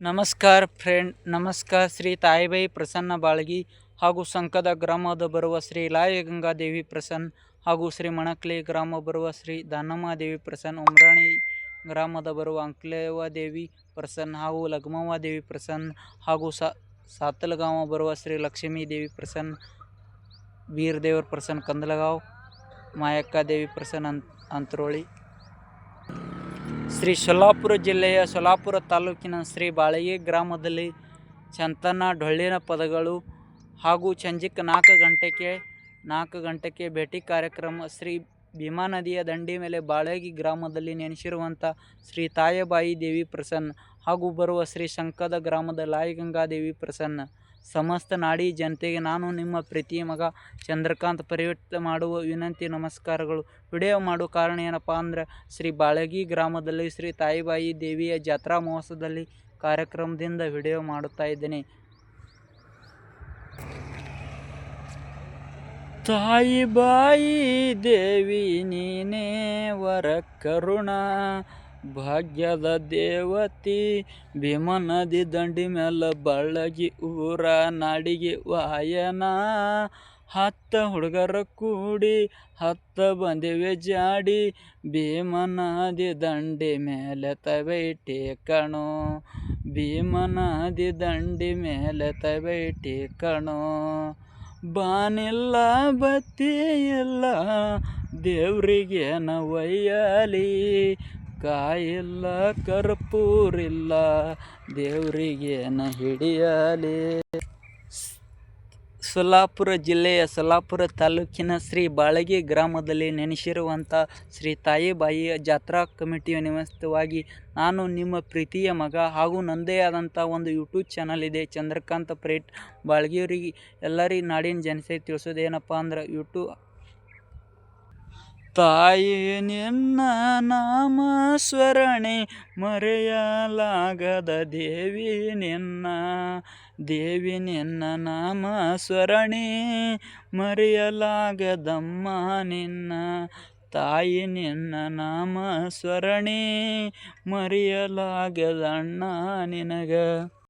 ನಮಸ್ಕಾರ ಫ್ರೆಂಡ್, ನಮಸ್ಕಾರ. ಶ್ರೀ ತಾಯಿಬಾಯಿ ಪ್ರಸನ್ನ ಬಾಳಗಿ ಹಾಗೂ ಸಂಕದ ಗ್ರಾಮದ ಬರುವ ಶ್ರೀ ಲಾಯಗಂಗಾದೇವಿ ಪ್ರಸನ್ನ ಹಾಗೂ ಶ್ರೀ ಮಣಕ್ಲಿ ಗ್ರಾಮ ಬರುವ ಶ್ರೀ ದಾನಮ್ಮದೇವಿ ಪ್ರಸನ್ನ, ಉಮ್ರಾಣಿ ಗ್ರಾಮದ ಬರುವ ಅಂಕ್ಲೇವಾದೇವಿ ಪ್ರಸನ್ನ ಹಾಗೂ ಲಗ್ಮವ್ವಾದೇವಿ ಪ್ರಸನ್ನ ಹಾಗೂ ಸಾತಲಗಾಂವ ಬರುವ ಶ್ರೀ ಲಕ್ಷ್ಮೀದೇವಿ ಪ್ರಸನ್ನ, ವೀರದೇವರ ಪ್ರಸನ್ನ ಕಂದಲಗಾಂವ್, ಮಾಯಕ್ಕಾದೇವಿ ಪ್ರಸನ್ನ ಅಂತರೋಳಿ. ಶ್ರೀ ಸೊಲ್ಲಾಪುರ ಜಿಲ್ಲೆಯ ಸೊಲ್ಲಾಪುರ ತಾಲೂಕಿನ ಶ್ರೀ ಬಾಳಗಿ ಗ್ರಾಮದಲ್ಲಿ ಚಂತನ ಡೊಳ್ಳಿನ ಪದಗಳು ಹಾಗೂ ಸಂಜೆಗೆ 4 ಗಂಟೆಗೆ ಭೇಟಿ ಕಾರ್ಯಕ್ರಮ. ಶ್ರೀ ಭೀಮಾ ನದಿಯ ದಂಡಿ ಮೇಲೆ ಬಾಳಗಿ ಗ್ರಾಮದಲ್ಲಿ ನೆನೆಸಿರುವಂಥ ಶ್ರೀ ತಾಯಿಬಾಯಿ ದೇವಿ ಪ್ರಸನ್ನ ಹಾಗೂ ಬರುವ ಶ್ರೀ ಸಂಕದ ಗ್ರಾಮದ ಲಾಯಗಂಗಾದೇವಿ ಪ್ರಸನ್ನ. ಸಮಸ್ತ ನಾಡಿ ಜನತೆಗೆ ನಾನು ನಿಮ್ಮ ಪ್ರೀತಿಯ ಮಗ ಚಂದ್ರಕಾಂತ್ ಪರಿವರ್ತ ಮಾಡುವ ವಿನಂತಿ, ನಮಸ್ಕಾರಗಳು. ವಿಡಿಯೋ ಮಾಡೋ ಕಾರಣ ಏನಪ್ಪ ಅಂದ್ರೆ, ಶ್ರೀ ಬಾಳಗಿ ಗ್ರಾಮದಲ್ಲಿ ಶ್ರೀ ತಾಯಿಬಾಯಿ ದೇವಿಯ ಜಾತ್ರಾ ಮಹೋತ್ಸವದಲ್ಲಿ ಕಾರ್ಯಕ್ರಮದಿಂದ ವಿಡಿಯೋ ಮಾಡುತ್ತಾ ಇದ್ದೇನೆ. ತಾಯಿಬಾಯಿ ದೇವಿ ನೀನೇ ವರ ಕರುಣ ಭಾಗ್ಯದ ದೇವತಿ, ಭೀಮಾ ನದಿ ದಂಡಿ ಮೇಲೆ ಬಾಳಗಿ ಊರ ನಾಡಿಗೆ ವಾಯನ. 10 ಹುಡುಗರ ಕೂಡಿ 10 ಬಂದಿವೆ ಜಾಡಿ, ಭೀಮಾ ನದಿ ದಂಡಿ ಮೇಲೆ ತಬೈಟಿ ಕಣೋ, ಭೀಮಾ ನದಿ ದಂಡಿ ಮೇಲೆ ತಬೈಟಿ ಕಣೋ. ಬಾನಿಲ್ಲ ಬತ್ತಿ ಇಲ್ಲ ದೇವ್ರಿಗೇನ ಒಯ್ಯಲಿ, ಕಾಯಿಲ್ಲ ಕರ್ಪೂರಿಲ್ಲ ದೇವ್ರಿಗೇನ ಹಿಡಿಯಲಿ. ಸೊಲ್ಲಾಪುರ ಜಿಲ್ಲೆಯ ಸೊಲ್ಲಾಪುರ ತಾಲೂಕಿನ ಶ್ರೀ ಬಾಳಗಿ ಗ್ರಾಮದಲ್ಲಿ ನೆನೆಸಿರುವಂಥ ಶ್ರೀ ತಾಯಿಬಾಯಿಯ ಜಾತ್ರಾ ಕಮಿಟಿಯ ನಿಮಿತ್ತವಾಗಿ ನಾನು ನಿಮ್ಮ ಪ್ರೀತಿಯ ಮಗ ಹಾಗೂ ನನ್ನದೇ ಆದಂಥ ಒಂದು ಯೂಟ್ಯೂಬ್ ಚಾನಲ್ ಇದೆ, ಚಂದ್ರಕಾಂತ್ ಪ್ರೇಟ್ ಬಾಳಗಿಯವರಿಗೆ ಎಲ್ಲರಿಗೆ ನಾಡಿನ ಜನತೆ ತಿಳಿಸೋದೇನಪ್ಪ ಅಂದ್ರೆ, ತಾಯಿ ನಿನ್ನ ನಾಮ ಸ್ಮರಣೆ ಮರೆಯಲಾಗದ ದೇವಿ ನಿನ್ನ, ದೇವಿ ನಿನ್ನ ನಾಮ ಸ್ಮರಣೆ ಮರೆಯಲಾಗದಮ್ಮ ನಿನ್ನ, ತಾಯಿ ನಿನ್ನ ನಾಮ ಸ್ಮರಣೆ ಮರೆಯಲಾಗದಣ್ಣ ನಿನಗ.